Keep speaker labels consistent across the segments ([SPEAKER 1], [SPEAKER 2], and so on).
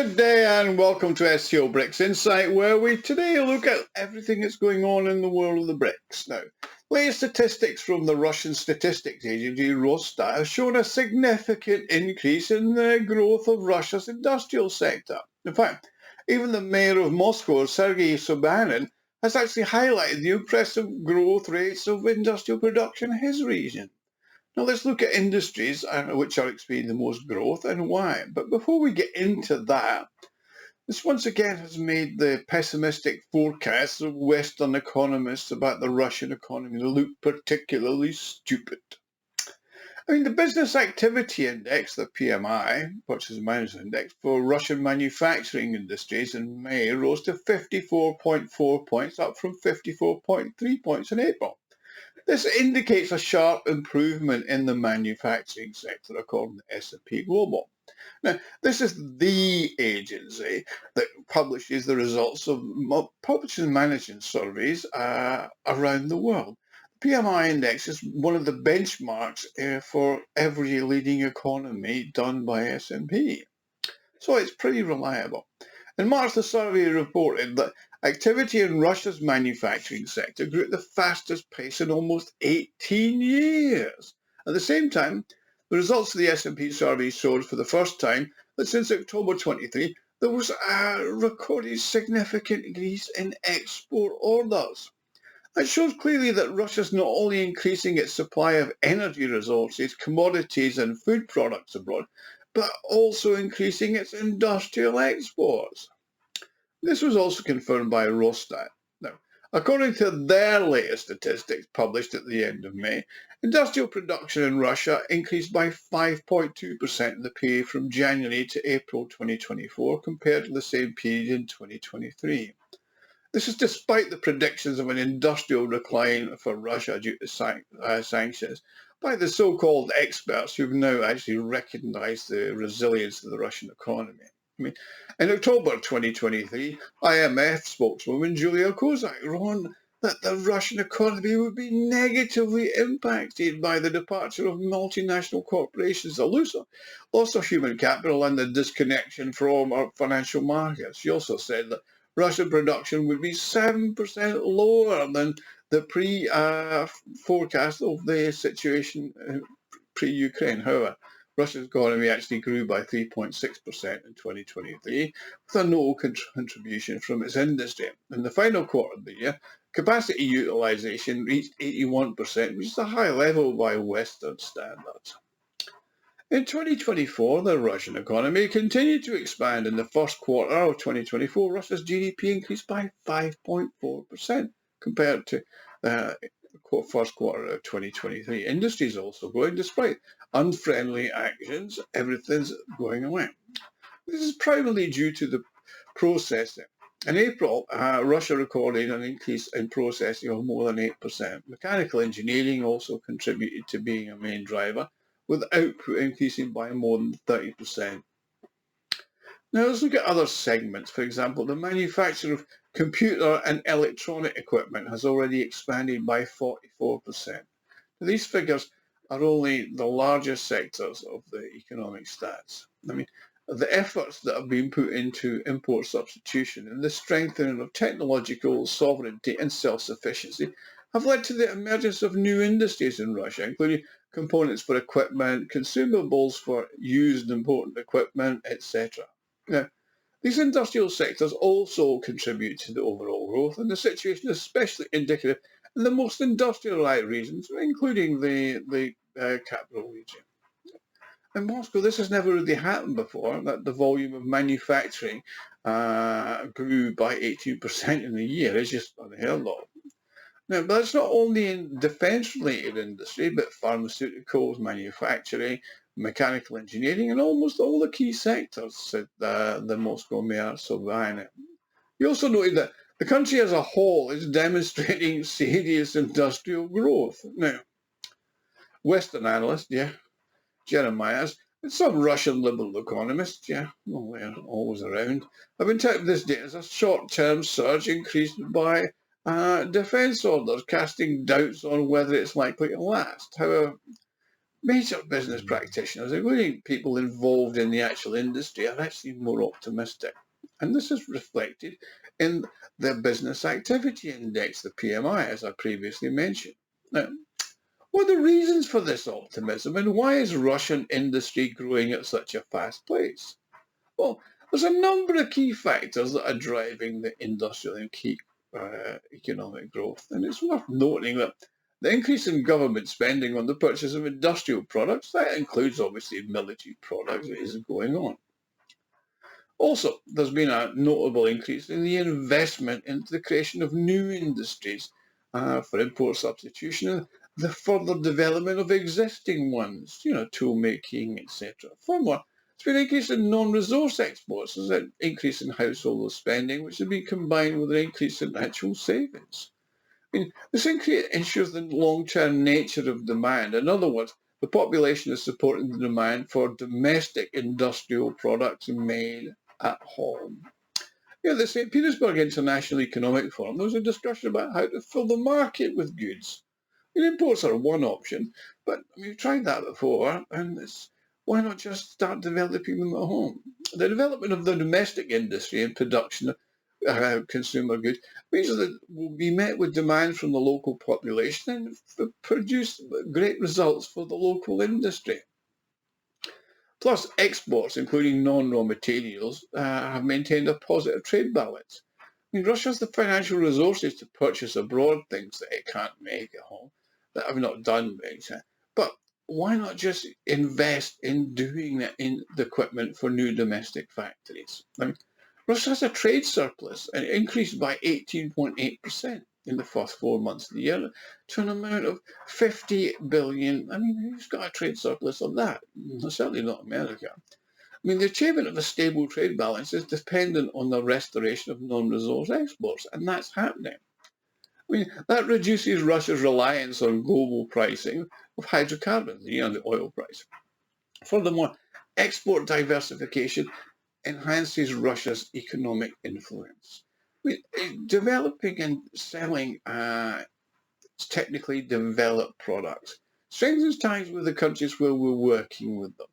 [SPEAKER 1] Good day and welcome to SCO BRICS Insight, where we today look at everything that's going on in the world of the BRICS. Now, latest statistics from the Russian statistics agency Rosstat have shown a significant increase in the growth of Russia's industrial sector. In fact, even the mayor of Moscow, Sergei Sobyanin, has actually highlighted the impressive growth rates of industrial production in his region. Now let's look at industries which are experiencing the most growth and why. But before we get into that, this once again has made the pessimistic forecasts of Western economists about the Russian economy look particularly stupid. The Business Activity Index, the PMI, Purchasing Managers Index, for Russian manufacturing industries in May rose to 54.4 points, up from 54.3 points in April. This indicates a sharp improvement in the manufacturing sector, according to S&P Global. Now, this is the agency that publishes the results of purchasing management surveys around the world. The PMI Index is one of the benchmarks for every leading economy done by S&P. So it's pretty reliable. In March, the survey reported that activity in Russia's manufacturing sector grew at the fastest pace in almost 18 years. At the same time, the results of the S&P survey showed for the first time that since October 23, there was a recorded significant increase in export orders. That shows clearly that Russia is not only increasing its supply of energy resources, commodities and food products abroad, but also increasing its industrial exports. This was also confirmed by Rosstat. Now, according to their latest statistics published at the end of May, industrial production in Russia increased by 5.2% in the period from January to April 2024 compared to the same period in 2023. This is despite the predictions of an industrial decline for Russia due to sanctions by the so-called experts who've now actually recognized the resilience of the Russian economy. In October 2023, IMF spokeswoman Julia Kozak warned that the Russian economy would be negatively impacted by the departure of multinational corporations, the loss of human capital and the disconnection from our financial markets. She also said that Russian production would be 7% lower than the forecast of the situation pre-Ukraine. However, Russia's economy actually grew by 3.6% in 2023, with a notable contribution from its industry. In the final quarter of the year, capacity utilization reached 81%, which is a high level by Western standards. In 2024, the Russian economy continued to expand. In the first quarter of 2024, Russia's GDP increased by 5.4% compared to the first quarter of 2023. Industry is also growing despite unfriendly actions. Everything's going away. This is primarily due to the processing. In April, Russia recorded an increase in processing of more than 8%. Mechanical engineering also contributed to being a main driver, with output increasing by more than 30%. Now let's look at other segments. For example, the manufacture of computer and electronic equipment has already expanded by 44%. These figures are only the largest sectors of the economic stats. The efforts that have been put into import substitution and the strengthening of technological sovereignty and self-sufficiency have led to the emergence of new industries in Russia, including components for equipment, consumables for used and important equipment, etc. Now, these industrial sectors also contribute to the overall growth, and the situation is especially indicative in the most industrialized regions, including the capital region. In Moscow, this has never really happened before, that the volume of manufacturing grew by 18% in a year. It's just unheard of. Now, but it's not only in defense-related industry, but pharmaceuticals, manufacturing, mechanical engineering, and almost all the key sectors, said the Moscow mayor Sobyanin. He also noted that the country as a whole is demonstrating serious industrial growth. Now, Western analysts, Jeremiah's, and some Russian liberal economists, they're always around, have interpreted this data as a short-term surge increased by defence orders, casting doubts on whether it's likely to last. However, Major business practitioners, including people involved in the actual industry, are actually more optimistic. And this is reflected in the Business Activity Index, the PMI, as I previously mentioned. Now, what are the reasons for this optimism, and why is Russian industry growing at such a fast pace? Well, there's a number of key factors that are driving the industrial and key economic growth, and it's worth noting that the increase in government spending on the purchase of industrial products, that includes obviously military products, is going on. Also, there's been a notable increase in the investment into the creation of new industries for import substitution and the further development of existing ones, tool making, etc. Furthermore, there's been an increase in non-resource exports. There's an increase in household spending, which has been combined with an increase in actual savings. This increase ensures the long-term nature of demand. In other words, the population is supporting the demand for domestic industrial products made at home. The St. Petersburg International Economic Forum, there was a discussion about how to fill the market with goods. Imports are one option, but we've tried that before, and why not just start developing them at home? The development of the domestic industry and production of consumer goods means that will be met with demand from the local population and produce great results for the local industry. Plus, exports, including non-raw materials, have maintained a positive trade balance. Russia has the financial resources to purchase abroad things that it can't make at home, that have not done, but why not just invest in doing that in the equipment for new domestic factories? Russia has a trade surplus, and it increased by 18.8% in the first 4 months of the year to an amount of 50 billion. Who's got a trade surplus of that? Certainly not America. The achievement of a stable trade balance is dependent on the restoration of non-resource exports, and that's happening. That reduces Russia's reliance on global pricing of hydrocarbons, the oil price. Furthermore, export diversification enhances Russia's economic influence. Developing and selling technically developed products strengthens ties with the countries where we're working with them.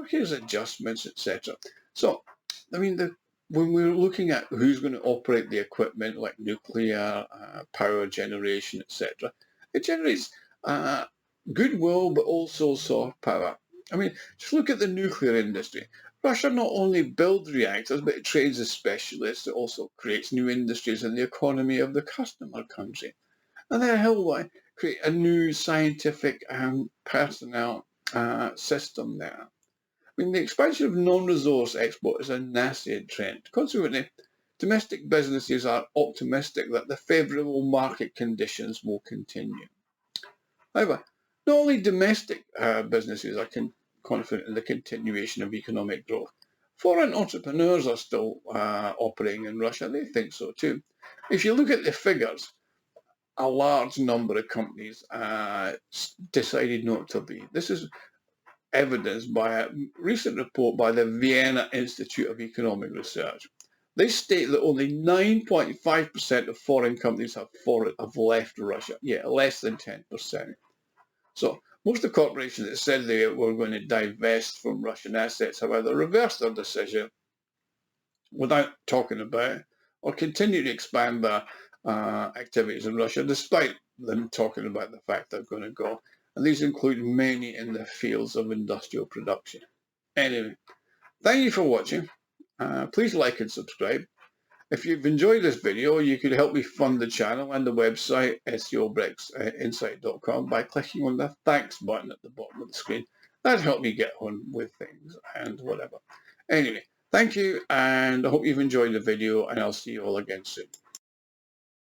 [SPEAKER 1] Here's adjustments, etc. So, when we're looking at who's going to operate the equipment like nuclear, power generation, etc., it generates goodwill, but also soft power. Just look at the nuclear industry. Russia not only builds reactors, but it trains as specialists. It also creates new industries in the economy of the customer country. And they help create a new scientific and personnel system there. The expansion of non-resource export is a nascent trend. Consequently, domestic businesses are optimistic that the favourable market conditions will continue. However, not only domestic businesses are confident in the continuation of economic growth. Foreign entrepreneurs are still operating in Russia. They think so too. If you look at the figures, a large number of companies decided not to leave. This is evidenced by a recent report by the Vienna Institute of Economic Research. They state that only 9.5% of foreign companies have left Russia. Less than 10%. So most of the corporations that said they were going to divest from Russian assets have either reversed their decision without talking about it, or continue to expand their activities in Russia, despite them talking about the fact they're going to go. And these include many in the fields of industrial production. Anyway, thank you for watching. Please like and subscribe. If you've enjoyed this video, you could help me fund the channel and the website SCO-BRICS-Insight.com by clicking on the thanks button at the bottom of the screen. That'd help me get on with things and whatever. Anyway, thank you, and I hope you've enjoyed the video, and I'll see you all again soon.